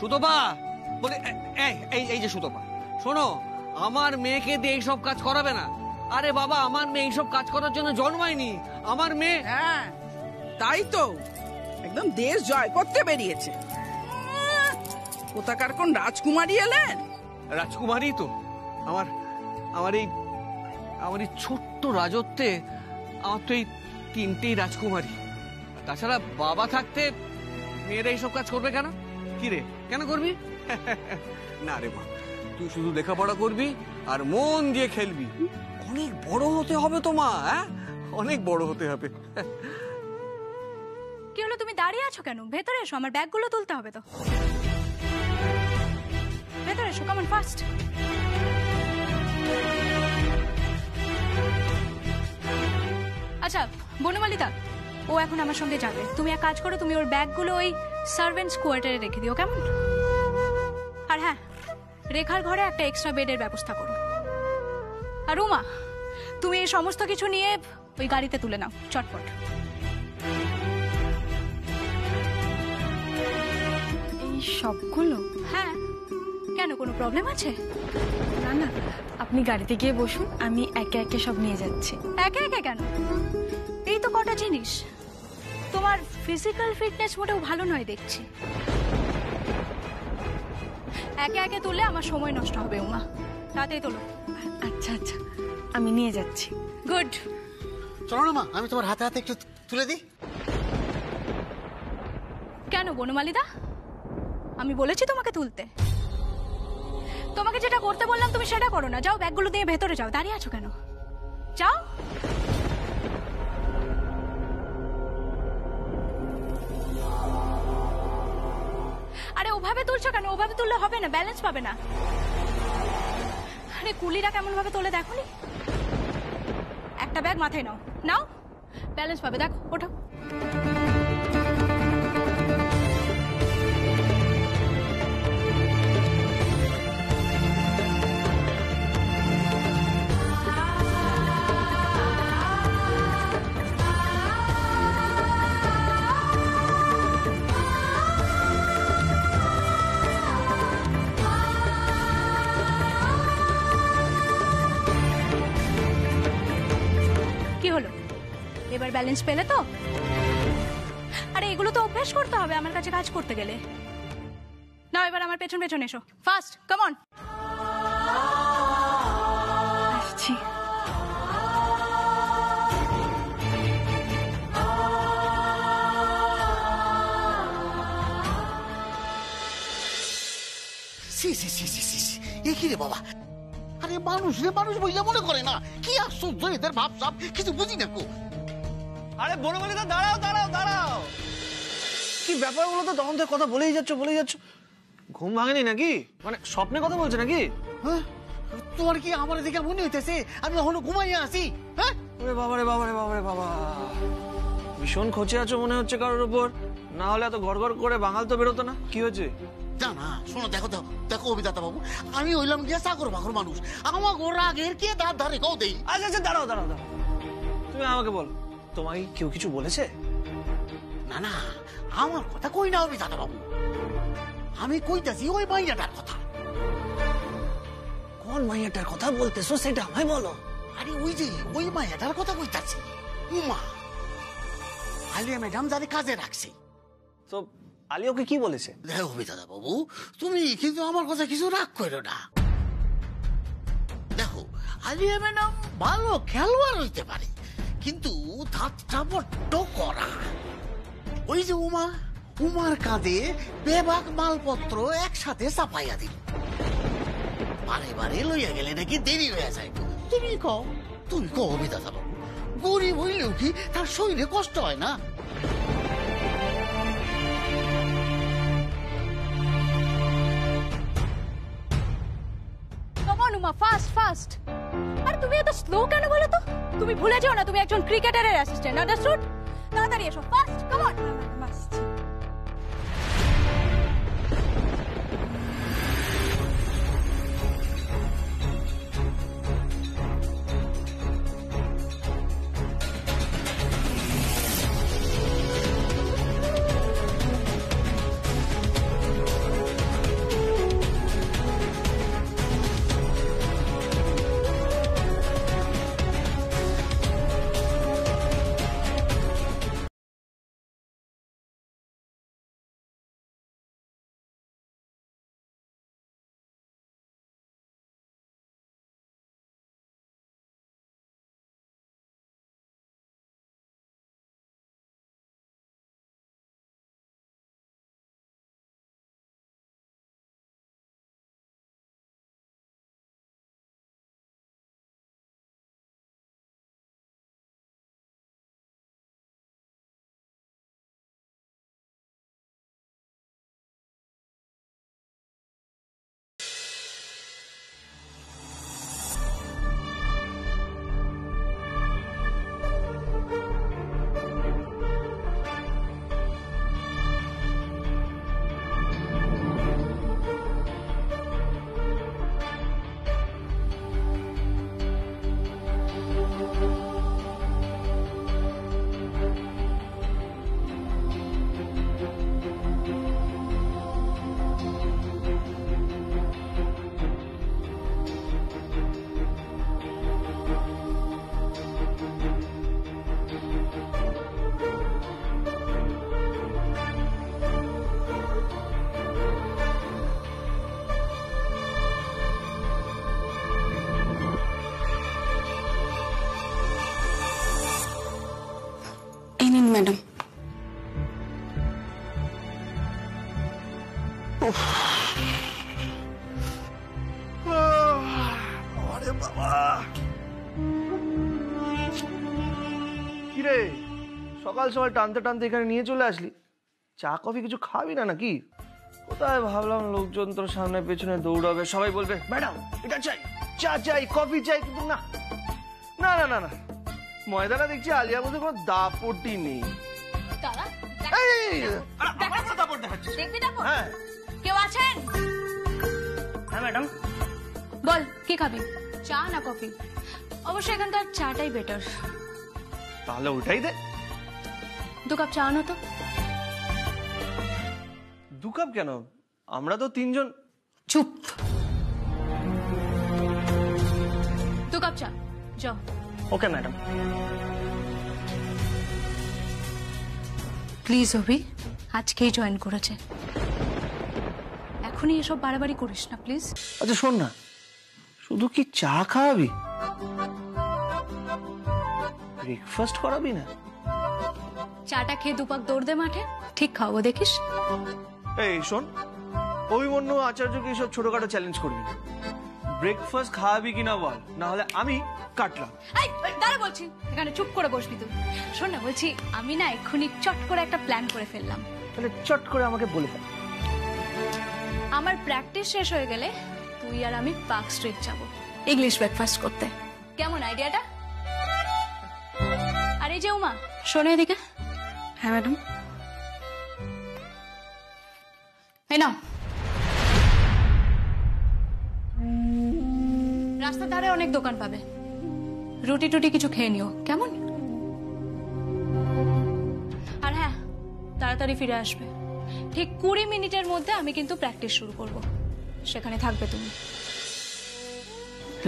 সুতপা বলে, এই যে সুতপা, শোনো, আমার মেয়েকে দিয়ে এইসব কাজ করাবে না। আরে বাবা, আমার মেয়ে এইসব কাজ করার জন্য জন্মায়নি। আমার মেয়ে, হ্যাঁ তাই তো, একদম দেশ জয় করতে বেরিয়েছে। কোথাকার কোন রাজকুমারী এলেন? রাজকুমারী তো আমার আমার এই ছোট্ট রাজত্বে আমার তো এই 3টেই রাজকুমারী। তাছাড়া বাবা থাকতে মেয়েরা এইসব কাজ করবে কেন? কি রে, কেন করবি? না রে মা, তুই শুধু লেখাপড়া করবি আর মন দিয়ে খেলবি। অনেক বড় হতে হবে তো মা, হ্যাঁ, অনেক বড় হতে হবে। কি হলো, তুমি দাঁড়িয়ে আছো কেন? ভেতরে এসো, আমার ব্যাগগুলো তুলতে হবে তো। ভেতরে এসো, কাম অন ফাস্ট। আচ্ছা বনমালিতা, ও এখন আমার সঙ্গে যাবে। তুমি এক কাজ করো, তুমি ওর ব্যাগগুলো ওই সার্ভেন্টস কোয়ার্টারে রেখে দিও, কেমন? আর হ্যাঁ, রেখার ঘরে একটা এক্সট্রা বেডের ব্যবস্থা করো। আর উমা, তুমি এই সমস্ত কিছু নিয়ে ওই গাড়িতে তুলে নাও চটপট। এই সবগুলো? হ্যাঁ, কেন কোনো প্রবলেম আছে? না না, আপনি গাড়িতে গিয়ে বসুন, আমি একে একে সব নিয়ে যাচ্ছি। একে একে কেন? এই তো কটা জিনিস, তোমার ফিজিক্যাল ফিটনেস মোটেও ভালো নয় দেখছি। একে একে তুললে আমার সময় নষ্ট হবে উমা, তাতেই তোলো। আচ্ছা আচ্ছা, আমি নিয়ে যাচ্ছি। গুড। চলো না মা, আমি তোমার হাতে হাতে একটু তুলে দিই। কেন বনমালিদা, আমি বলেছি তোমাকে তুলতে? তোমাকে যেটা করতে বললাম তুমি সেটা করো না। যাও, ব্যাগগুলো দিয়ে ভেতরে যাও। দাঁড়িয়ে আছো কেন? যাও। আরে ওভাবে তুলছো কেন? ওভাবে তুললে হবে না, ব্যালেন্স পাবে না। আরে কুলিরা কেমন ভাবে তোলে দেখোনি? একটা ব্যাগ মাথায় নাও, নাও, ব্যালেন্স পাবে। দেখো, ওঠো। এবার ব্যালেন্স পেলে তো? আরে এগুলো তো অভ্যাস করতে হবে আমার কাছে কাজ করতে গেলে। নাও, এবার আমার পেছন পেছন এসো, ফাস্ট, কাম অন। আসছি। সি সি সি সি সি সি, এ কি রে বাবা? আরে মানুষ রে মানুষ বইলে মনে করে না, কি আশ্চর্য এদের ভাবসাব, কিছু বুঝি না কো। আরে বনমালিতা, দাঁড়াও দাঁড়াও দাঁড়াও, কি ব্যাপারগুলো তো তখন থেকে কথা বলেই যাচ্ছ। ঘুম ভাঙেনি নাকি? মানে স্বপ্নে কথা বলছে নাকি? হ্যাঁ, তোমার কি আমার দিকে মনে হইতেছে আমি এখনো ঘুমাইয়া আছি? হ্যাঁ, ওরে বাবা রে বাবা রে বাবা রে বাবা, ভীষণ খোঁচে আছো মনে হচ্ছে কারোর উপর। না হলে এত গড় করে বাঙাল তো বেরোতো না। কি হয়েছে? জানা শোনো, দেখো দেখো দেখো অভিদাতা বাবু, আমি হইলাম গিয়া চাকর বাকর মানুষ, আমার গোর আগের কে দাঁত ধারে কও দেই। আচ্ছা আচ্ছা, দাঁড়াও দাঁড়াও দাঁড়াও, তুমি আমাকে বলো, তোমায় কেউ কিছু বলেছে? না না, আমার কথা কই না অভিদাতা বাবু, আমি কইতাছি ওই মাইয়াটার কথা। কোন মাইয়াটার কথা বলতেছো সেটা আমায় বলো। আরে ওই যে ওই মাইয়াটার কথা কইতাছি। উমা, আলিয়া ম্যাডাম যারে কাজে রাখছে। তো আলী ওকে কি বলেছে? দেখো অভিদাতা বাবু, তুমি কিন্তু আমার কথা কিছু রাগ করো না। দেখো, আলিয়া ম্যাডাম ভালো খেলোয়াড় হইতে পারে, কিন্তু ধাতটা বড্ড করা। ওই যে উমার কাঁধে বেবাক মালপত্র একসাথে চাপাইয়া দিল, বারে বারে লইয়া গেলে নাকি দেরি হয়ে যায়। তুমি কও অভিদাতা বাবু, গরিব হইলেও কি তার শরীরে কষ্ট হয় না? Fast fast. আর তুমি এত স্লো কেন বলো তো? তুমি ভুলে যাও না তুমি একজন ক্রিকেটারের অ্যাসিস্ট্যান্ট, আন্ডারস্টুড? তাড়াতাড়ি এসো, ফাস্ট, কাম অন। ম্যাডাম। আরে বাবা, কিরে সকাল সকাল টানতে টানতে এখানে নিয়ে চলে আসলি? চা কফি কিছু খাবি না নাকি? কোথায় ভাবলাম লোকজন তোর সামনে পেছনে দৌড়াবে, সবাই বলবে ম্যাডাম এটা চাই, চা চাই, কফি চাই, কিন্তু না না না না না, ময়দানা দেখছি আলিয়ার মধ্যে কোনো দাপটি নেই। এই, আমার কোনো দাপট দেখাচ্ছিস? হ্যাঁ কেউ আছেন? হ্যাঁ ম্যাডাম। বল কি খাবি, চা না কফি? অবশ্যই এখানকার চাটাই বেটার। তাহলে ওটাই দে। 2 কাপ চা আনো তো। 2 কাপ কেন? আমরা তো 3 জন। চুপ। 2 কাপ চা, যাও। Okay madam. প্লিজ অভি, আজকেই জয়েন করেছে, এখনই এসব বাড়াবাড়ি করিস না প্লিজ। আচ্ছা শোন না, শুধু কি চা খাওয়াবি? ব্রেকফাস্ট করাবি না? চাটা খেয়ে 2 পাক দৌড় দে মাঠে, ঠিক খাওয়াবো দেখিস। এই শোন, অভিমন্যু আচার্যকে এইসব ছোটখাটো চ্যালেঞ্জ করবি না। ব্রেকফাস্ট খাওয়াবি কিনা বল, না হলে আমি কাটলাম। এই দাঁড়া বলছি, এখানে চুপ করে বসবি তুই। শোন না বলছি, আমি না এক্ষুনি চট করে একটা প্ল্যান করে ফেললাম। তাহলে চট করে আমাকে বলে ফেল। আমার প্র্যাকটিস শেষ হয়ে গেলে তুই আর আমি পার্ক স্ট্রিট যাব ইংলিশ ব্রেকফাস্ট করতে। কেমন আইডিয়াটা? আর এই যে উমা, শোনো এদিকে। হ্যাঁ ম্যাডাম। এই নাও, রাস্তার ধারে অনেক দোকান পাবে, রুটি টুটি কিছু খেয়ে নিও, কেমন? আর হ্যাঁ, তাড়াতাড়ি ফিরে আসবে। ঠিক 20 মিনিটের মধ্যে আমি কিন্তু প্র্যাকটিস শুরু করব, সেখানে থাকবে তুমি।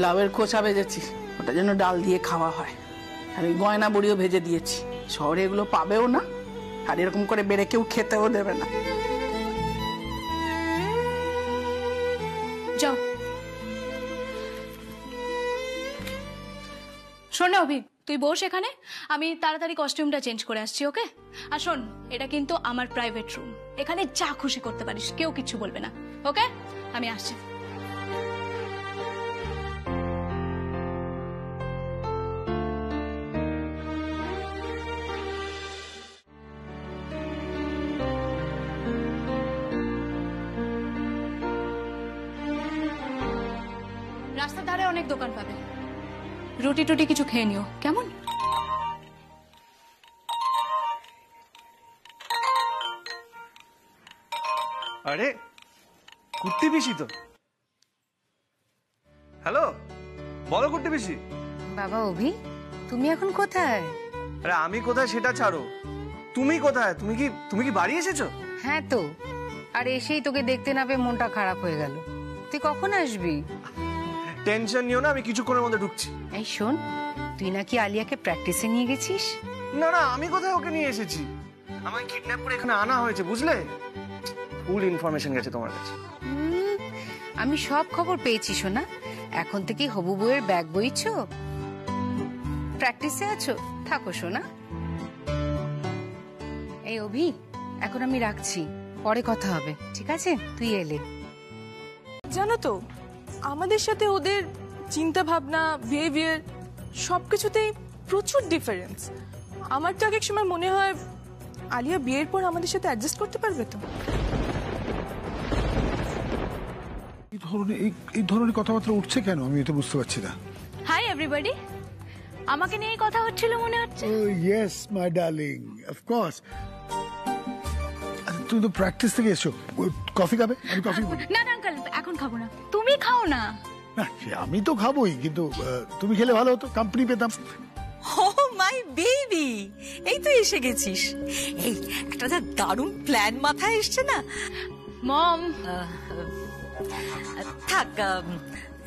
লাউয়ের খোসা ভেজেছি, ওটা যেন ডাল দিয়ে খাওয়া হয়। আর ওই গয়না বড়িও ভেজে দিয়েছি, শহরে এগুলো পাবেও না, আর এরকম করে বেড়ে কেউ খেতেও দেবে না। যাও। শোন না অভি, তুই বস এখানে, আমি তাড়াতাড়ি কস্টিউমটা চেঞ্জ করে আসছি, ওকে? আর শোন, এটা কিন্তু আমার প্রাইভেট রুম, এখানে যা খুশি করতে পারিস, কেউ কিচ্ছু বলবে না, ওকে? আমি আসছি। রাস্তার ধারে অনেক দোকান পাবে, রুটি টুটি কিছু খেয়ে নিও, কেমন? আরে কুট্টি পিসি তো। হ্যালো, বলো কুট্টি পিসি। বাবা অভি, তুমি এখন কোথায়? আরে আমি কোথায় সেটা ছাড়ো, তুমি কোথায়? তুমি কি বাড়ি এসেছো? হ্যাঁ তো, আর এসেই তোকে দেখতে না পেয়ে মনটা খারাপ হয়ে গেল। তুই কখন আসবি? টেনশন নিও না, আমি কিছুক্ষণের মধ্যে ঢুকছি। এই শোন, তুই নাকি আলিয়াকে প্র্যাকটিসে নিয়ে গেছিস? না না, আমি কোথায় ওকে নিয়ে এসেছি? আমাকে কিডন্যাপ করে এখানে আনা হয়েছে, বুঝলে? ফুল ইনফরমেশন গেছে তোমার কাছে। আমি সব খবর পেয়েছি শোনা। এখন থেকে হবু বউয়ের ব্যাগ বইছো, প্র্যাকটিসে আছো, থাকো শোনা। এই অভি, এখন আমি রাখছি, পরে কথা হবে, ঠিক আছে? তুই এলে। জানো তো, আমাদের সাথে ওদের চিন্তা ভাবনা, বিহেভিয়ার সবকিছুতেই প্রচুর ডিফারেন্স। আমার তো এক সময় মনে হয় আলিয়া বিয়ের পর আমাদের সাথে অ্যাডজাস্ট করতে পারবে তো। এই ধরনের কথাবার্তা উঠছে কেন, আমি এটা বুঝতে পারছি না। হাই এভরিবডি, আমাকে নিয়েই কথা হচ্ছিল মনে হচ্ছে। Yes my darling, of course. তুমি তো প্র্যাকটিস থেকে এসো, কফি খাবে? আমি কফি। না না আঙ্কেল, এখন খাবো না, তুমি খাও না। না, আমি তো খাবোই, কিন্তু তুমি খেলে ভালো হতো, কোম্পানি পেতাম। ও মাই বেবি, এই তো এসে গেছিস। এই একটা যা দারুণ প্ল্যান মাথায় এসছে না। মম, থাক,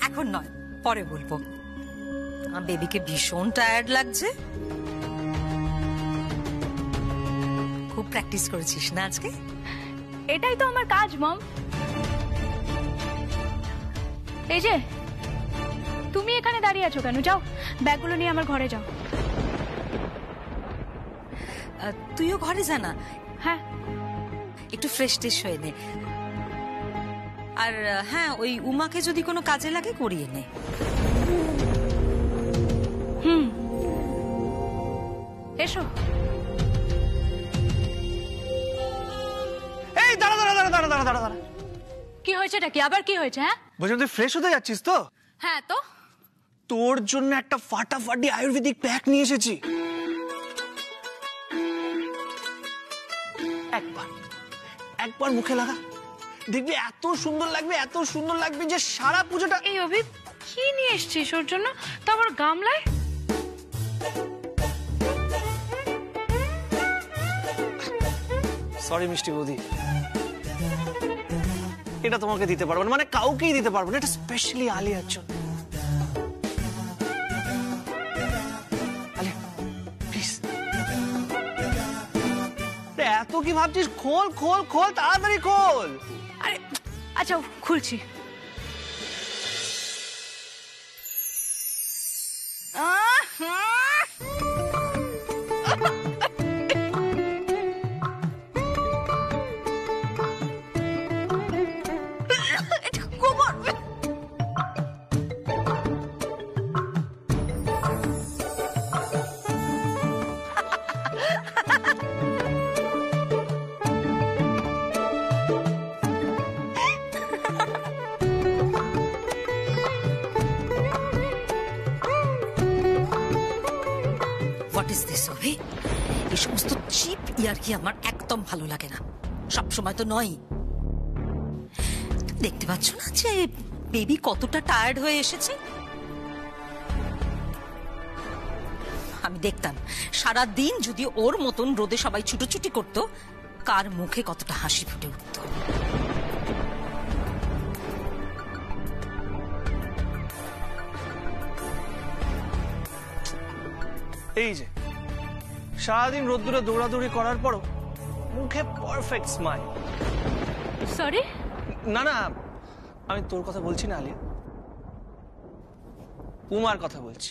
এখন নয়, পরে বলবো। আমার বেবিকে ভীষণ টায়ার্ড লাগছে। খুব প্র্যাকটিস করেছিস না আজকে? এটাই তো আমার কাজ মম। এই যে তুমি এখানে দাঁড়িয়ে আছো কেন? যাও, ব্যাগগুলো নিয়ে আমার ঘরে যাও। তুইও ঘরে যা না, হ্যাঁ একটু ফ্রেশ ট্রেশ হয়ে নে। আর হ্যাঁ, ওই উমাকে যদি কোনো কাজে লাগে করিয়ে নে। এসো। এই দাঁড়া দাঁড়া দাঁড়া দাঁড়া দাঁড়া দাঁড়া দাঁড়া, কি হয়েছে? এটা কি আবার কি হয়েছে? হ্যাঁ বলছি তুই ফ্রেশ হতে যাচ্ছিস তো? হ্যাঁ তো তোর জন্য একটা ফাটাফাটি আয়ুর্বেদিক প্যাক নিয়ে এসেছি। একবার একবার মুখে লাগা, দেখবি এত সুন্দর লাগবে, এত সুন্দর লাগবে যে সারা পুজোটা। এই অভি, কি নিয়ে এসছিস ওর জন্য? তারপর গামলায়। সরি মিষ্টি বৌদি, এটা তোমাকে দিতে পারবো না, মানে কাউকেই দিতে পারবো না, এটা স্পেশালি আলিয়ার জন্য। আলিয়া প্লিজ। এত কি ভাবছিস? খোল খোল খোল, তাড়াতাড়ি খোল। আরে আচ্ছা খুলছি। এই সমস্ত চিপ ইয়ার কি আমার একদম ভালো লাগে না, সবসময় তো নয়। দেখতে পাচ্ছ না যে বেবি কতটা টায়ার্ড হয়ে এসেছে? আমি দেখতাম সারা দিন যদি ওর মতন রোদে সবাই ছুটোছুটি করতো, কার মুখে কতটা হাসি ফুটে উঠত। এই যে সারাদিন রোদ্দুরে দৌড়াদৌড়ি করার পরও মুখে পারফেক্ট স্মাইল। সরি। না না, আমি তোর কথা বলছি না আলিয়া, উমার কথা বলছি।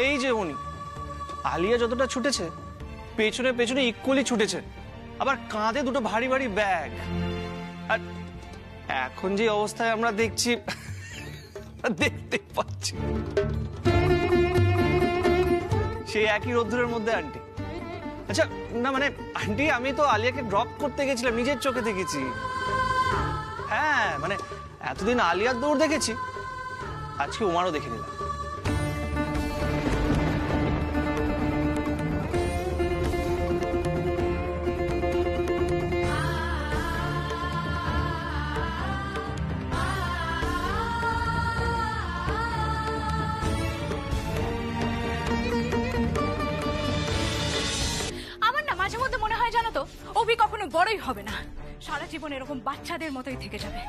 এই যে উনি, আলিয়া যতটা ছুটেছে পেছনে পেছনে ইকুয়ালি ছুটেছে, আবার কাঁধে দুটো ভারী ভারী ব্যাগ। আর এখন যে অবস্থায় আমরা দেখছি, দেখতে পাচ্ছি সেই একই রোদ্দুরের মধ্যে আন্টি। আচ্ছা না মানে আন্টি, আমি তো আলিয়াকে ড্রপ করতে গেছিলাম, নিজের চোখে দেখেছি। হ্যাঁ মানে এতদিন আলিয়ার দৌড় দেখেছি, আজকে উমারও দেখে নিলাম। অভি কখনো বড়ই হবে না, সারা জীবন এরকম বাচ্চাদের মতোই থেকে যাবে।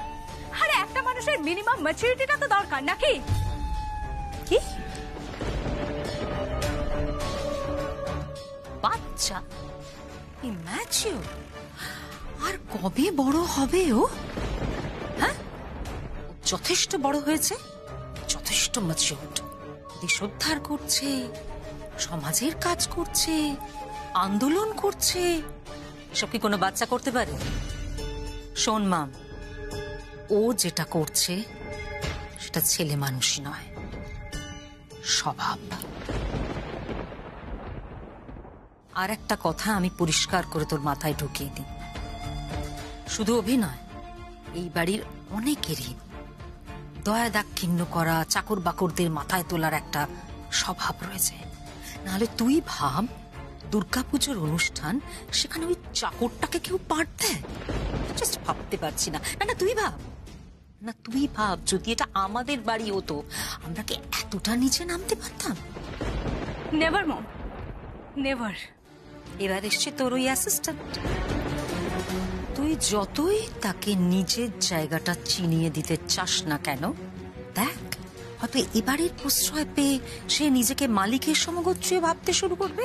আরে একটা মানুষের মিনিমাম ম্যাচুরিটিটা তো দরকার নাকি? কি বাচ্চা ম্যাচিউর? আর কবে বড় হবে ও? হ্যাঁ, যথেষ্ট বড় হয়েছে, যথেষ্ট ম্যাচিউরড। দেশোদ্ধার করছে, সমাজের কাজ করছে, আন্দোলন করছে। এসব কি কোনো বাচ্চা করতে পারে? শোন মাম, ও যেটা করছে সেটা ছেলে মানুষই নয়, স্বভাব। আর একটা কথা আমি পরিষ্কার করে তোর মাথায় ঢুকিয়ে দিই, শুধু অভিনয়, এই বাড়ির অনেকেরই দয়া দাক্ষিণ্য করা, চাকর বাকরদের মাথায় তোলার একটা স্বভাব রয়েছে। নাহলে তুই ভাব, দুর্গাপুজোর অনুষ্ঠান, সেখানে ওই চাকরটাকে কেউ পাঠ দেয়? জাস্ট ভাবতে পারছি না। না তুই ভাব, না তুই ভাব, যদি এটা আমাদের বাড়ি হতো, আমরা কি এতটা নিচে নামতে পারতাম? নেভার মম, নেভার। এবার এসছে তোর ওই অ্যাসিস্ট্যান্ট, তুই তুই যতই তাকে নিজের জায়গাটা চিনিয়ে দিতে চাস না কেন, দেখ হয়তো এবারের প্রশ্রয় পেয়ে সে নিজেকে মালিকের সমগোত্রীয় ভাবতে শুরু করবে।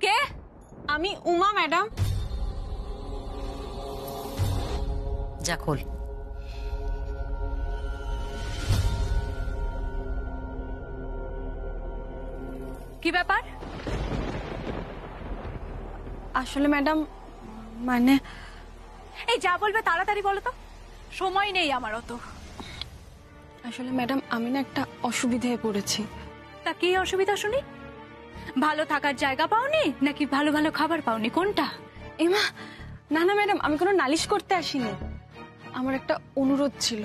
কে? আমি উমা ম্যাডাম। যা খোল। কি ব্যাপার? আসলে ম্যাডাম মানে এই যা বলবে তাড়াতাড়ি বলো তো, সময় নেই আমার অত। আসলে ম্যাডাম আমি না একটা অসুবিধায় পড়েছি। তা কি অসুবিধা শুনি? ভালো থাকার জায়গা পাওনি নাকি ভালো ভালো খাবার পাওনি, কোনটা? এমা না না ম্যাডাম, আমি কোনো নালিশ করতে আসিনি। আমার একটা অনুরোধ ছিল,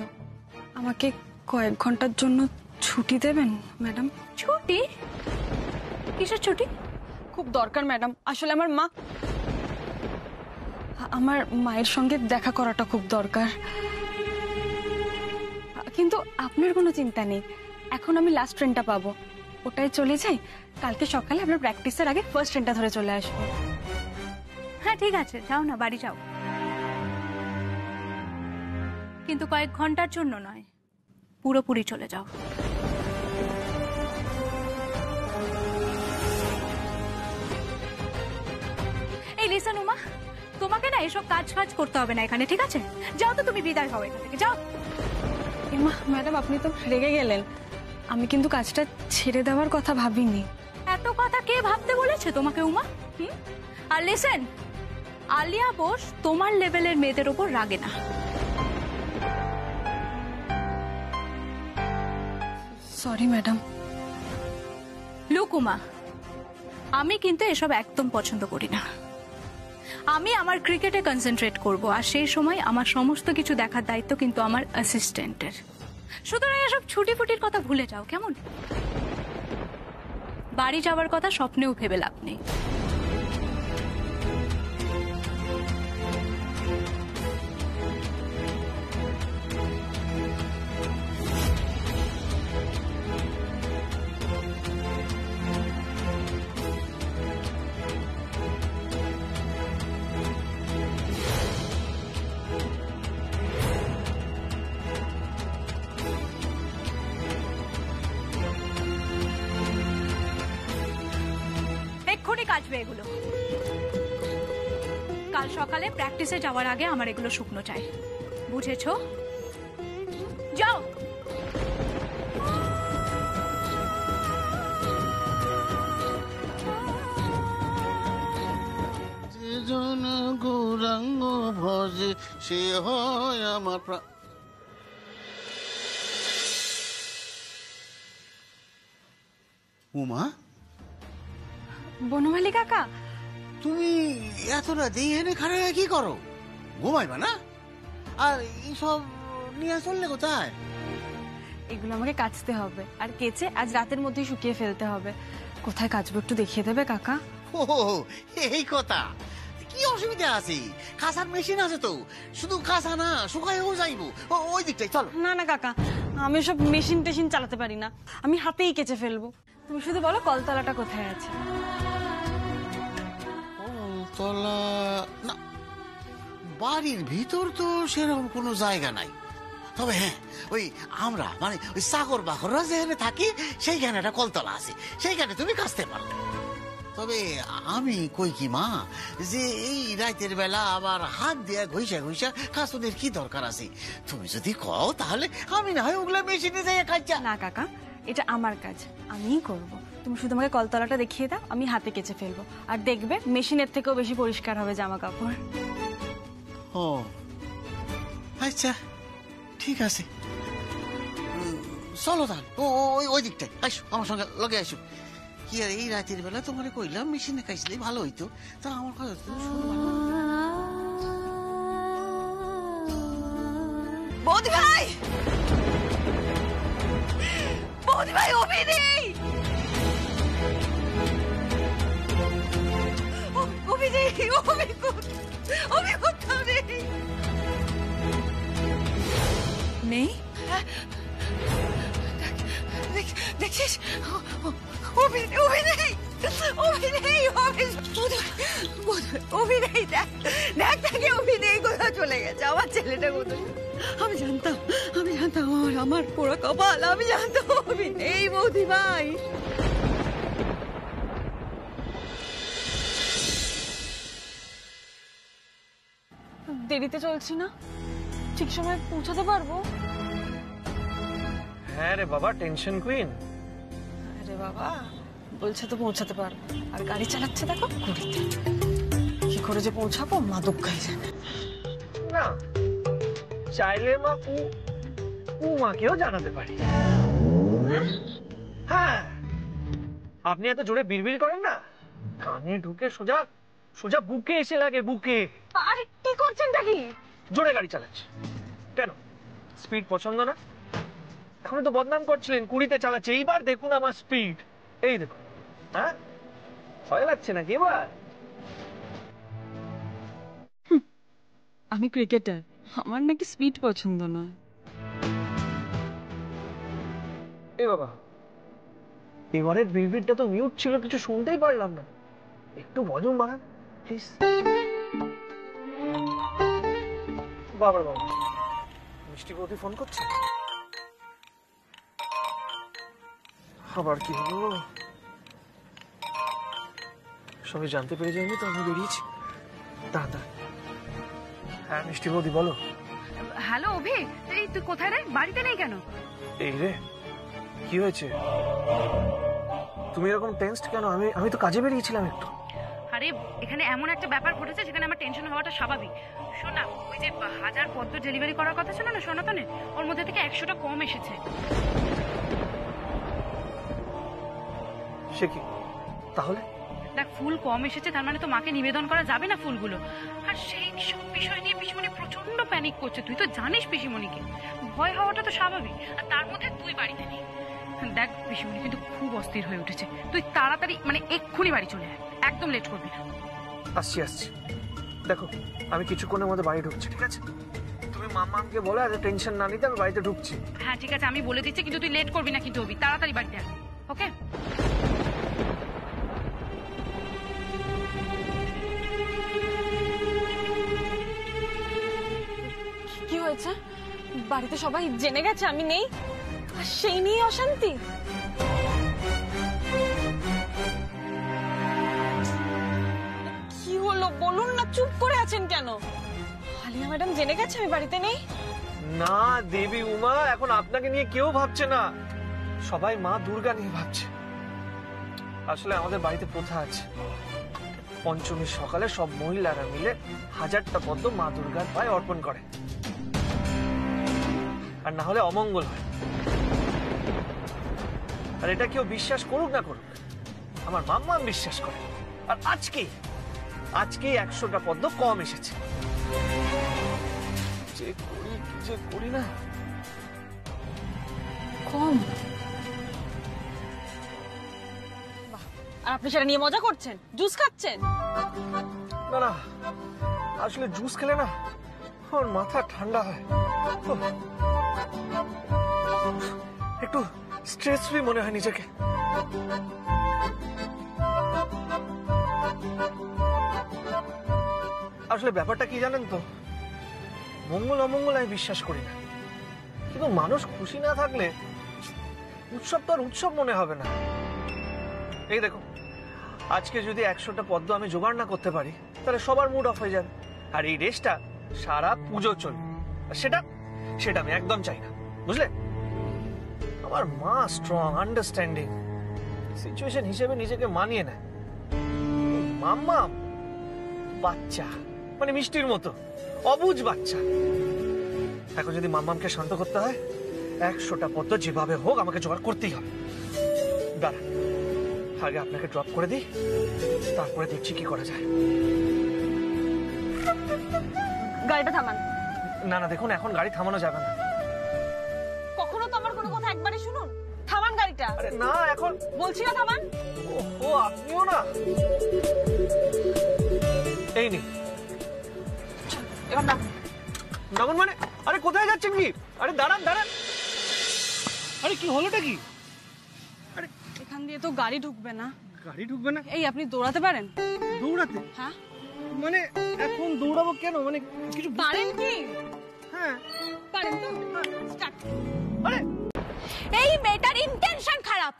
আমাকে কয়েক ঘন্টার জন্য ছুটি দেবেন ম্যাডাম? ছুটি? কিসের ছুটি? খুব দরকার ম্যাডাম। আসলে আমার মায়ের সঙ্গে দেখা করাটা খুব দরকার। কিন্তু আপনার কোনো চিন্তা নেই, এখন আমি লাস্ট ট্রেনটা পাবো, ওটাই চলে যাই। কালকে সকালে আপনার প্র্যাকটিসের আগে ফার্স্ট ট্রেনটা ধরে চলে আসবো। হ্যাঁ ঠিক আছে, যাও না, বাড়ি যাও, কিন্তু কয়েক ঘন্টার জন্য নয়, পুরোপুরি চলে যাও। এই লিসেন উমা, তোমাকে না এসব কাজ করতে হবে না এখানে, ঠিক আছে? যাও তো, তুমি বিদায় হও এখান থেকে, যাও। এমা ম্যাডাম আপনি তো রেগে গেলেন, আমি কিন্তু কাজটা ছেড়ে দেওয়ার কথা ভাবিনি। এত কথা কে ভাবতে বলেছে তোমাকে উমা? আর লিসেন, আলিয়া বোস তোমার লেভেলের মেয়েদের ওপর রাগে না। Sorry madam. লুক উমা, আমি কিন্তু এসব একদম পছন্দ করি না। আমি আমার ক্রিকেটে কনসেন্ট্রেট করব, আর সেই সময় আমার সমস্ত কিছু দেখার দায়িত্ব কিন্তু আমার অ্যাসিস্ট্যান্টের। সুতরাং এসব ছুটি ফুটির কথা ভুলে যাও, কেমন? বাড়ি যাওয়ার কথা স্বপ্নেও ভেবে লাভ নেই। এক্ষুনি কাচবে এগুলো। কাল সকালে প্র্যাকটিসে যাওয়ার আগে আমার এগুলো শুকনো চাই, বুঝেছো? যাও। যেজন গৌরাঙ্গ ভজে সে হয় আমার উমা, বনমালী কাকা, তুমি এত রাতে এখানে খাড়া কি করো? ঘুমাইবা না? আর এইসব নিয়ে চললে কোথায়? এগুলো আমাকে কাচতে হবে, আর কেচে আজ রাতের মধ্যেই শুকিয়ে ফেলতে হবে। কোথায় কাচবো একটু দেখিয়ে দেবে কাকা? ও এই কথা, কি অসুবিধা আছে? কাঁচার মেশিন আছে তো, শুধু কাঁচা না শুকাইও যাইবো। ওই দিকটাই চলো। না না কাকা, আমি সব মেশিন টেশিন চালাতে পারি না, আমি হাতেই কেচে ফেলবো। তুমি শুধু বলো কলতলাটা কোথায় আছে। কলতলা না, বাড়ির ভিতর তো সেরকম কোনো জায়গা নাই। তবে হ্যাঁ, ওই আমরা মানে ওই চাকর বাকররা যেখানে থাকি সেইখানে একটা কলতলা আছে, সেইখানে তুমি কাচতে পারো। তবে আমি কই কি মা, যে এই রাতের বেলা আবার হাত দিয়ে ঘষা ঘষা কাচনের কি দরকার আছে? তুমি যদি কও তাহলে আমি না হয় ওগুলা মেশিনে যাই কাচা। না কাকা, এটা আমার কাজ, আমিই করব। তুমি শুধু আমাকে কলতলাটা দেখিয়ে দাও, আমি হাতে কেচে ফেলবো, আর দেখবে মেশিনের থেকেও বেশি পরিষ্কার হবে জামা কাপড়। ও আচ্ছা ঠিক আছে, চলো তাহলে ওই দিকটায় আসো, আমার সঙ্গে লগে আসো। কি আর এই রাতের বেলা তোমার কইলাম মেশিনে কাইছিলে ভালো হইতো, তা আমার কথা বৌদি ভাই, বৌদি ভাই, অভি নেই, অভি নেই, অভি কোথাও নেই। নেই? দেখছিস, অভি নেই। অভিনয় অভিনয় দেখ দেখ তাকে অভিনয় কোথাও চলে গেছে আমার ছেলেটা কোথায়। আমি জানতাম আমার পুরো কপাল, আমি জানতাম অভিনয় বৌদি ভাই। দেরিতে চলছি না? ঠিক সময় পৌঁছাতে পারবো? হ্যাঁ রে বাবা, টেনশন কুইন। আরে বাবা বলছে তো পৌঁছাতে পারবো, আর গাড়ি চালাচ্ছে দেখো কুড়িতে। কি করে যে পৌঁছাবো মা দুঃখাই জানে। না চাইলে মা মাকেও জানাতে পারি। হ্যাঁ, আপনি এত জোরে বিড়বিড় করেন না, কানে ঢুকে সোজা সোজা বুকে এসে লাগে, বুকে। আরে কি করছেন কি? জোরে গাড়ি চালাচ্ছে কেন? স্পিড পছন্দ না? এখন তো বদনাম করছিলেন 20-তে চালাচ্ছে, এইবার দেখুন আমার স্পিড, এই দেখুন। হ্যাঁ, ভয় লাগছে নাকি এবার? আমি ক্রিকেটার, আমার নাকি স্পিড পছন্দ নয়। এ বাবা, এবারের বিড়বিড়টা তো মিউট ছিল, কিছু শুনতেই পারলাম না, একটু ভলিউম বাড়ান প্লিজ। বাবা বাবা, মিষ্টি বৌদি ফোন করছে, আবার কি হলো? সবাই জানতে পেরে যায়নি তো আমি বেরিয়েছি। দাদা, হ্যাঁ মিষ্টি বৌদি বলো। হ্যালো অভি, এই তুই কোথায় রে? বাড়িতে নেই কেন? এই রে, কি হয়েছে? তুমি এরকম টেনসড কেন? আমি তো কাজে বেরিয়েছিলাম একটু। আরে এখানে এমন একটা ব্যাপার ঘটেছে যেখানে আমার টেনশন হওয়াটা স্বাভাবিক। শোন না, ওই যে 1000 পদ্ম ডেলিভারি করার কথা ছিল না সনাতনের, ওর মধ্যে থেকে 100টা কম এসেছে। সে কি তাহলে? দেখ, ফুল কম এসেছে, তার মানে তো মাকে নিবেদন করা যাবে না ফুলগুলো। আর সেই সব বিষয় নিয়ে পিসিমণি প্রচন্ড প্যানিক করছে। তুই তো জানিস পিসিমণিকে, ভয় হওয়াটা তো স্বাভাবিক। আর তার মধ্যে তুই বাড়িতে নেই। দেখ পিসিমণি কিন্তু খুব অস্থির হয়ে উঠেছে, তুই তাড়াতাড়ি মানে এক্ষুনি বাড়ি চলে আয়, একদম লেট করবি না। আসছি। দেখো, আমি কিছুক্ষণের মধ্যে বাড়ি ঢুকছি, ঠিক আছে? তুমি মাম্মাকে বলে এত টেনশন না নিতে, আমি বাড়িতে ঢুকছি। হ্যাঁ ঠিক আছে, আমি বলে দিচ্ছি, কিন্তু তুই লেট করবি না কিন্তু। তাড়াতাড়ি বাড়িতে আয়, ওকে? কি হয়েছে? বাড়িতে সবাই জেনে গেছে আমি নেই, আর সেই নিয়ে অশান্তি। কি হলো বলুন না, চুপ করে আছেন কেন? আলিয়া ম্যাডাম জেনে গেছে আমি বাড়িতে নেই? না দেবী উমা, এখন আপনাকে নিয়ে কেউ ভাবছে না, সবাই মা দুর্গা নিয়ে ভাবছে। আসলে আমাদের বাড়িতে প্রথা আছে, পঞ্চমীর সকালে সব মহিলারা মিলে 1000টা পদ্ম মা দুর্গার পায়ে অর্পণ করে, আর না হলে অমঙ্গল হয়। আর এটা কেউ বিশ্বাস করুক না করুক, আমার মাম্মা বিশ্বাস করে। আর আজকেই 100টা পদ্ম কম এসেছে। যে করি না কম। আর আপনি সেটা নিয়ে মজা করছেন, জুস খাচ্ছেন? না, আসলে জুস খেলে না আমার মাথা ঠান্ডা হয়, একটু স্ট্রেস ফ্রি মনে হয় নিজেকে। আসলে ব্যাপারটা কি জানেন তো, মঙ্গল অমঙ্গল আমি বিশ্বাস করি না, কিন্তু মানুষ খুশি না থাকলে উৎসব তো আর উৎসব মনে হবে না। এই দেখো, আজকে যদি 100টা পদ্ম আমি জোগাড় না করতে পারি, তাহলে সবার মুড অফ হয়ে যাবে, আর এই রেসটা সারা পুজো চলবে। সেটা আমি একদম চাই না, বুঝলে? আমার মা স্ট্রং, আন্ডারস্ট্যান্ডিং, সিচুয়েশন হিসেবে নিজেকে মানিয়ে নেয়। মাম্মা বাচ্চা, মানে মিষ্টির মতো অবুঝ বাচ্চা। এখন যদি মাম্মামকে শান্ত করতে হয়, 100টা পদ্ম যেভাবে হোক আমাকে জোগাড় করতেই হবে। দাঁড়া, আগে আপনাকে ড্রপ করে দিই, তারপরে দেখছি কি করা যায়। গাড়িটা থামান। না দেখুন, এখন গাড়ি থামানো যাবে না। কখনো তো আমার কোনো কথা একবারে শুনুন, থামান গাড়িটা। আরে না, এখন বলছি না থামান। ও আপনিও না। এই নি, এবার না নামুন। মানে আরে কোথায় যাচ্ছেন কি? আরে দাঁড়ান। আরে কি হলোটা কি? এখান দিয়ে তো গাড়ি ঢুকবে না। গাড়ি ঢুকবে না? এই আপনি দৌড়াতে পারেন? দৌড়াতে? হ্যাঁ। মানে এখন দৌড়াবো কেন? মানে কিছু পারেন কি? হ্যাঁ পারেন তো? স্টার্ট। আরে এই মেয়েটার ইন্টেনশন খারাপ।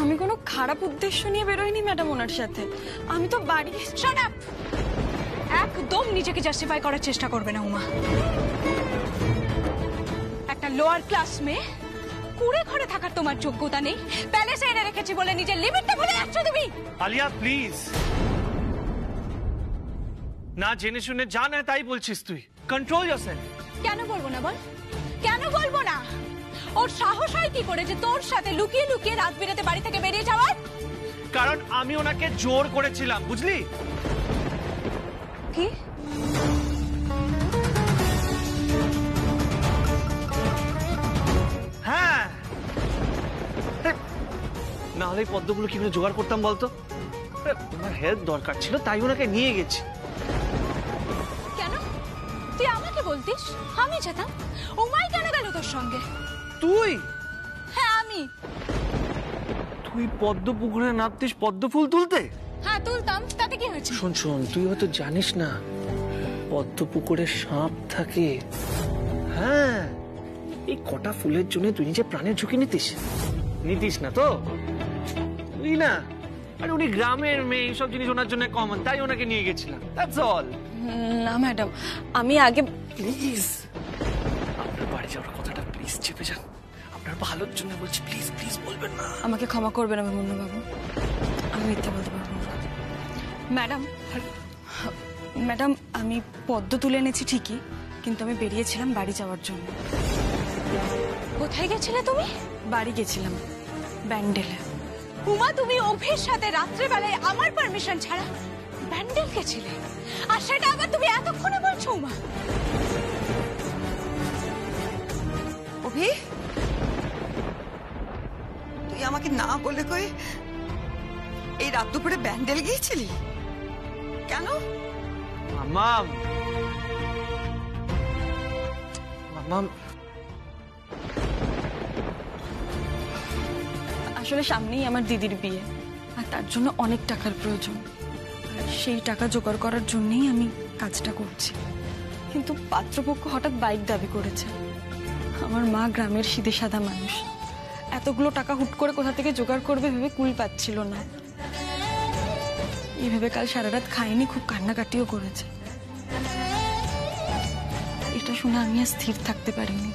আমি কোনো খারাপ উদ্দেশ্য নিয়ে বেরোইনি ম্যাডাম ওনার সাথে। আমি তো বাড়ি। Shut up! একদম নিজেকে জাস্টিফাই করার চেষ্টা করবে না উমা। একটা লোয়ার ক্লাস মেয়ে, কুড়ে ঘরে থাকার তোমার যোগ্যতা নেই। প্যালেসে এনে রেখেছি বলে নিজের লিমিটটা ভুলে যাচ্ছ তুমি। আলিয়া প্লিজ, না জেনে শুনে যা না তাই বলছিস তুই। Control yourself. কেন বলবো না বল? কেন বলবো না? ওর সাহস হয় কি করে যে তোর সাথে লুকিয়ে লুকিয়ে রাত বিরেতে বাড়ি থেকে বেরিয়ে যাওয়ার? কারণ আমি ওনাকে জোর করেছিলাম, বুঝলি? কি? হ্যাঁ, না হলে পদ্মগুলো কি করে জোগাড় করতাম বলতো? তোমার হেল্প দরকার ছিল তাই ওনাকে নিয়ে গেছি। কেন তুই আমাকে বলতিস? আমি যেতাম। উমাই কেন গেল তোর সঙ্গে? তুই? হ্যাঁ আমি। তুই পদ্ম পুকুরে নামতিস পদ্ম ফুল তুলতে? হ্যাঁ তুলতাম, তাতে কি হয়েছে? শোন শোন, তুই হয়তো জানিস না পদ্ম পুকুরে সাপ থাকে। হ্যাঁ, এই কটা ফুলের জন্য তুই নিজে প্রাণের ঝুঁকি নিতিস না তো? তুই না, আরে উনি গ্রামের মেয়ে, এইসব জিনিস ওনার জন্য কমন, তাই ওনাকে নিয়ে গেছিলাম। That's all. না ম্যাডাম, আমি আগে। প্লিজ আপনার বাড়ি যাওয়ার কথাটা প্লিজ চেপে যান। আপনার ভালোর জন্য বলছি, প্লিজ প্লিজ বলবেন না। আমাকে ক্ষমা করবেন অভিমন্যু বাবু, আমি মিথ্যে বলতে পারবো না। ম্যাডাম আমি পদ্ম তুলে এনেছি ঠিকই, কিন্তু আমি বেরিয়েছিলাম বাড়ি যাওয়ার জন্য। কোথায় গেছিলে তুমি? বাড়ি গেছিলাম, ব্যান্ডেলে। উমা, তুমি অভির সাথে রাত্রেবেলায় আমার পারমিশন ছাড়া ব্যান্ডেল গেছিলে, আর সেটা আবার তুমি এতক্ষণে বলছো? উমা, অভি, তুই আমাকে না বলে কই এই রাত দুপুরে ব্যান্ডেল গিয়েছিলি কেন? মাম, আসলে সামনেই আমার দিদির বিয়ে, আর তার জন্য অনেক টাকার প্রয়োজন। আর সেই টাকা জোগাড় করার জন্যই আমি কাজটা করছি। কিন্তু পাত্রপক্ষ হঠাৎ বাইক দাবি করেছে। আমার মা গ্রামের সিধে সাদা মানুষ, এতগুলো টাকা হুট করে কোথা থেকে জোগাড় করবে ভেবে কুল পাচ্ছিল না। এইভাবে কাল সারা রাত খাইনি, খুব কান্নাকাটিও করেছে। এটা শুনে আমি আর স্থির থাকতে পারিনি,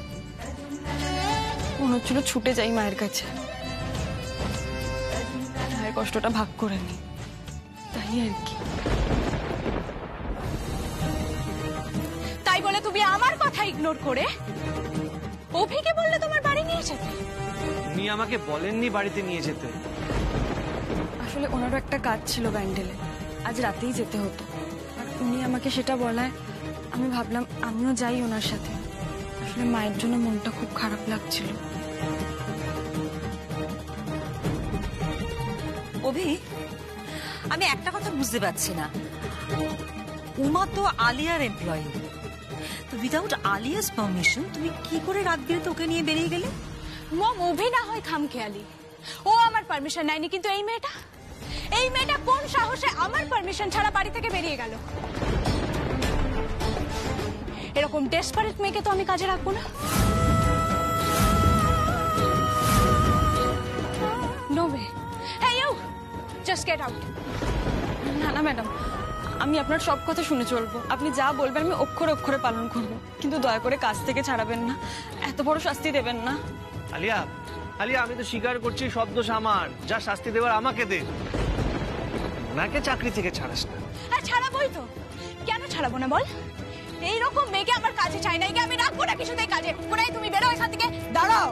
মনে হচ্ছিল ছুটে যাই মায়ের কাছে, মায়ের কষ্টটা ভাগ করে নি, তাই আর কি। তাই বলে তুমি আমার কথা ইগনোর করে অভিকে বললে তোমার বাড়ি নিয়ে যেতে? উনি আমাকে বলেননি বাড়িতে নিয়ে যেতে। আসলে ওনারও একটা কাজ ছিল ব্যান্ডেলে, আজ রাতেই যেতে হতো। আর উনি আমাকে সেটা বলায় আমি ভাবলাম আমিও যাই ওনার সাথে। আসলে মায়ের জন্য মনটা খুব খারাপ লাগছিল। অভি, আমি একটা কথা বুঝতে পারছি না, উমা তো আলিয়ার এমপ্লয়ি, তো উইদাউট আলিয়াস পারমিশন তুমি কি করে রাত বিরেতে ওকে নিয়ে বেরিয়ে গেলে? মম, অভি না হয় খামখেয়ালি, ও আমার পারমিশন নেয়নি, কিন্তু এই মেয়েটা কোন সাহসে আমার পারমিশন ছাড়া বাড়ি থেকে বেরিয়ে গেল? এরকম ডেসপারেট মেয়েকে তো আমি কাজে রাখবো না। No way. Hey you, just get out. না না ম্যাডাম, আমি আপনার সব কথা শুনে চলবো। আপনি যা বলবেন আমি অক্ষরে অক্ষরে পালন করব, কিন্তু দয়া করে কাজ থেকে ছাড়াবেন না, এত বড় শাস্তি দেবেন না। আলিয়া, আলিয়া, আমি তো স্বীকার করছি সব দোষ আমার, যা শাস্তি দেওয়ার আমাকে দে। ওনাকে চাকরি থেকে ছাড়াস না। হ্যাঁ ছাড়াবোই তো, কেন ছাড়াবো না বল? এইরকম মেয়েকে আমার কাছে চাই না, একে আমি রাখবো না কিছুতেই কাজে। কোনায় তুমি বেরো এখান থেকে। দাঁড়াও,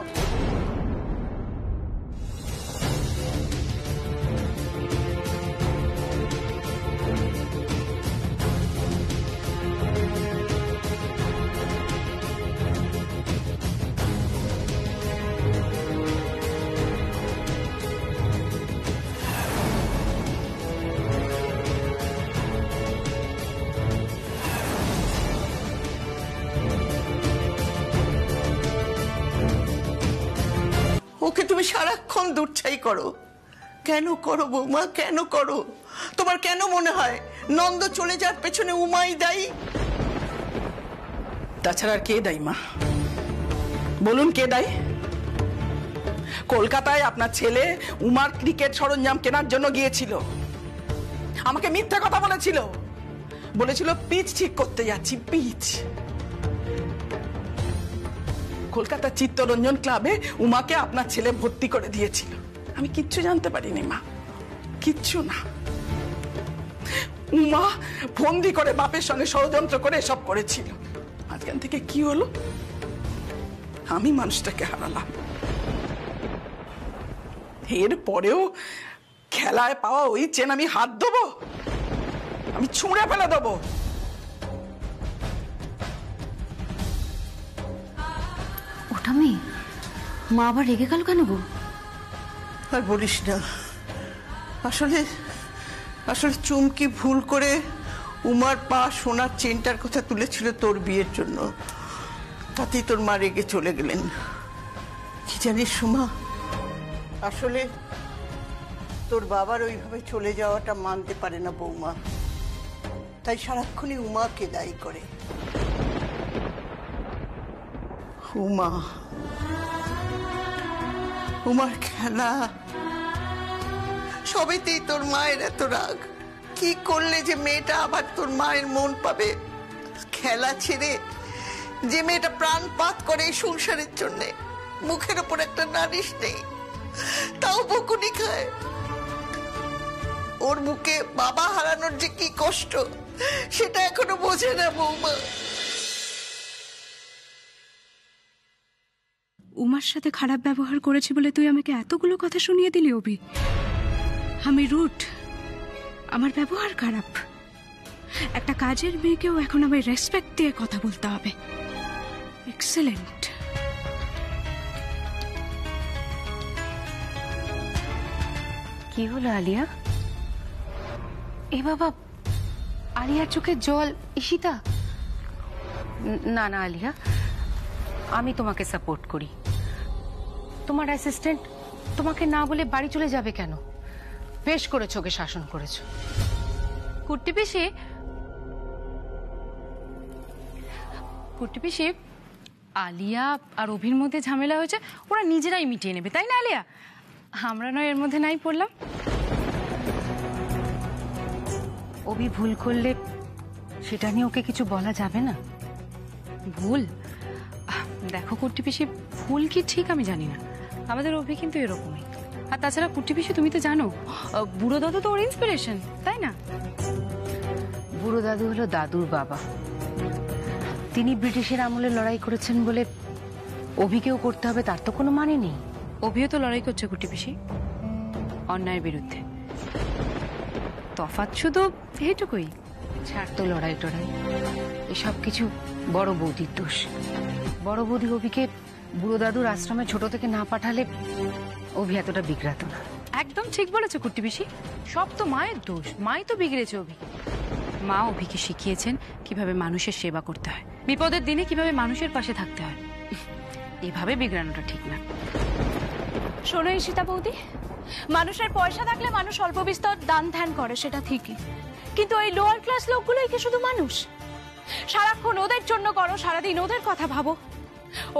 ওকে তুমি সারাক্ষণ দুধছাই করো। কেন করো বৌমা, কেন করো? তোমার কেন মনে হয় নন্দ চলে যাওয়ার পেছনে উমাই দায়ী? তাছাড়া আর কে দায়ী মা? বলুন কে দায়ী? কলকাতায় আপনার ছেলে উমার ক্রিকেট সরঞ্জাম কেনার জন্য গিয়েছিল, আমাকে মিথ্যা কথা বলেছিল, বলেছিল পিচ ঠিক করতে যাচ্ছি। পিচ কলকাতা চিত্তরঞ্জন ক্লাবে উমাকে আপনার ছেলে ভর্তি করে দিয়েছিল। আমি কিচ্ছু জানতে পারিনি মা, কিচ্ছু না। উমা ফন্দি করে বাপের সঙ্গে ষড়যন্ত্র করে এসব করেছিল। আজকাল থেকে কি হলো? আমি মানুষটাকে হারালাম। এর পরেও খেলায় পাওয়া ওই চেন আমি হাত দেবো? আমি ছুঁড়ে ফেলে দেবো। ওটা মেয়ে, মা আবার রেগে গেল কেন গো? আর বলিস না, আসলে আসলে চুমকি ভুল করে উমার পা সোনার চেনটার কথা তুলেছিল তোর বিয়ের জন্য, তাতেই তোর মা রেগে চলে গেলেন। কি জানিস সুমা, আসলে তোর বাবার ওইভাবে চলে যাওয়াটা মানতে পারে না বৌমা, তাই সারাক্ষণই উমাকে দায়ী করে। উমা, উমার খেলা, সবেতেই তোর মায়ের এত রাগ। কি করলে যে মেয়েটা আবার তোর মায়ের মন পাবে? খেলা ছেড়ে যে মেয়েটা প্রাণপাত করে এই সংসারের জন্য, মুখের ওপর একটা নালিশ নেই, তাও বকুনি খায়। ওর মুখে বাবা হারানোর যে কি কষ্ট সেটা এখনো বোঝে না বৌমা। উমার সাথে খারাপ ব্যবহার করেছি বলে তুই আমাকে এতগুলো কথা শুনিয়ে দিলি অভি? আমি রুট, আমার ব্যবহার খারাপ। একটা কাজের মেয়েকেও এখন আমি রেসপেক্ট দিয়ে কথা বলতে হবে। এক্সেলেন্ট। কি হলো আলিয়া? এ বাবা, আলিয়ার চোখে জল। ঈশিতা, না না আলিয়া, আমি তোমাকে সাপোর্ট করি। তোমার অ্যাসিস্ট্যান্ট তোমাকে না বলে বাড়ি চলে যাবে কেন? বেশ করেছো, ওকে শাসন করেছো। কুট্টি পিসি, আলিয়া আর অভির মধ্যে ঝামেলা হয়েছে, ওরা নিজেরাই মিটিয়ে নেবে, তাই না আলিয়া? আমরা নয় এর মধ্যে নাই পড়লাম। অভি ভুল করলে সেটা নিয়ে ওকে কিছু বলা যাবে না। ভুল? দেখো কুট্টি পিসি, ভুল কি ঠিক আমি জানি না, আমাদের অভি কিন্তু এরকমই। আর তাছাড়া কুট্টি পিসি, তুমি তো জানো বুড়ো দাদু তো ওর ইন্সপিরেশন, তাই না? বুড়ো দাদু হলো দাদুর বাবা। তিনি ব্রিটিশের আমলে লড়াই করেছেন বলে অভিকেও করতে হবে তার তো কোনো মানে নেই। অভিও তো লড়াই করছে কুট্টি পিসি, অন্যায়ের বিরুদ্ধে। তফাৎ শুধু এইটুকুই, ছাড় তো লড়াই টড়াই, এসব কিছু বড় বৌদির দোষ। বড় বৌদি অভিকে বুড়ো দাদুর আশ্রমে ছোট থেকে না পাঠালে অভি এতটা বিগড়াতো না। একদম ঠিক বলেছো কুট্টি পিসি, সব তো মায়ের দোষ। মাই তো বিগড়েছে অভিকে। মা অভিকে শিখিয়েছেন কিভাবে মানুষের সেবা করতে হয়, বিপদের দিনে কিভাবে মানুষের পাশে থাকতে হয়। এভাবে বিগড়ানোটা ঠিক না। শোনো ঈশিতা বৌদি, মানুষের পয়সা থাকলে মানুষ অল্প বিস্তর দান ধ্যান করে, সেটা ঠিকই, কিন্তু ওই লোয়ার ক্লাস লোকগুলোই কি শুধু মানুষ? সারাক্ষণ ওদের জন্য করো, সারাদিন ওদের কথা ভাবো।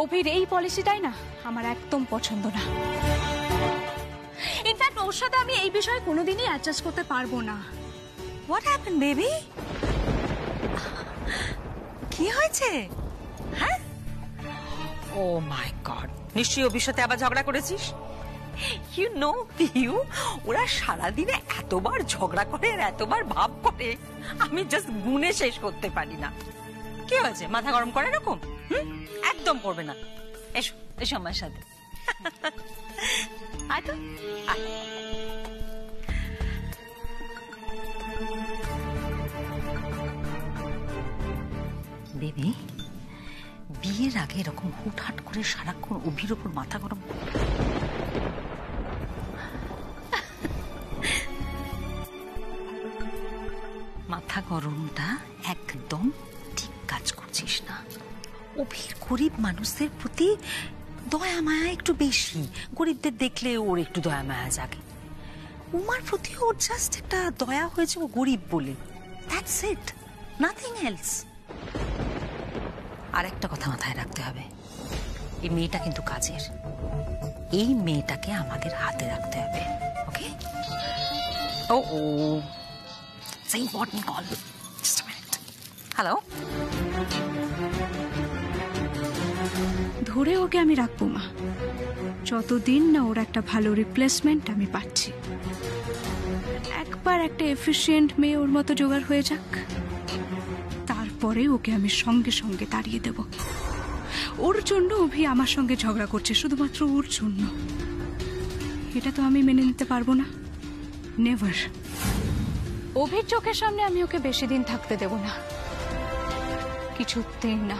অভির এই পলিসিটাই না আমার একদম পছন্দ না। ইনফ্যাক্ট ওর সাথে আমি এই বিষয়ে কোনোদিনই অ্যাডজাস্ট করতে পারবো না। What happen baby? কি হয়েছে? হ্যাঁ? ও মাই গড, নিশ্চয়ই অভির সাথে আবার ঝগড়া করেছিস। ইউ নো পিউ, ওরা সারাদিনে এতবার ঝগড়া করে আর এতবার ভাব করে, আমি জাস্ট গুনে শেষ করতে পারি না। কি হয়েছে? মাথা গরম করে এরকম? একদম করবে না। এসো এসো আমার সাথে। আয় তো, আয়। বেবি, বিয়ের আগে এরকম হুটহাট করে সারাক্ষণ অভির ওপর মাথা গরম। মাথা গরমটা একদম ঠিক কাজ করছিস না। অভির গরিব মানুষদের প্রতি দয়া মায়া একটু বেশি, গরিবদের দেখলে ওর একটু দয়া মায়া জাগে। উমার প্রতি ওর জাস্ট একটা দয়া হয়েছে ও গরিব বলে, দ্যাটস ইট, নাথিং এলস। আর একটা কথা মাথায় রাখতে হবে, এই মেয়েটা কিন্তু কাজের, এই মেয়েটাকে আমাদের হাতে রাখতে হবে, okay? Oh oh, it's an important call, just a minute. Hello, ধরে ওকে আমি রাখবো মা, যতদিন না ওর একটা ভালো রিপ্লেসমেন্ট আমি পাচ্ছি। একবার একটা এফিশিয়েন্ট মেয়ে ওর মতো জোগাড় হয়ে যাক, তারপরে ওকে আমি সঙ্গে সঙ্গে তাড়িয়ে দেব। ওর জন্য অভি আমার সঙ্গে ঝগড়া করছে, শুধুমাত্র ওর জন্য। এটা তো আমি মেনে নিতে পারবো না, নেভার। অভির চোখের সামনে আমি ওকে বেশি দিন থাকতে দেব না, কিছুতেই না।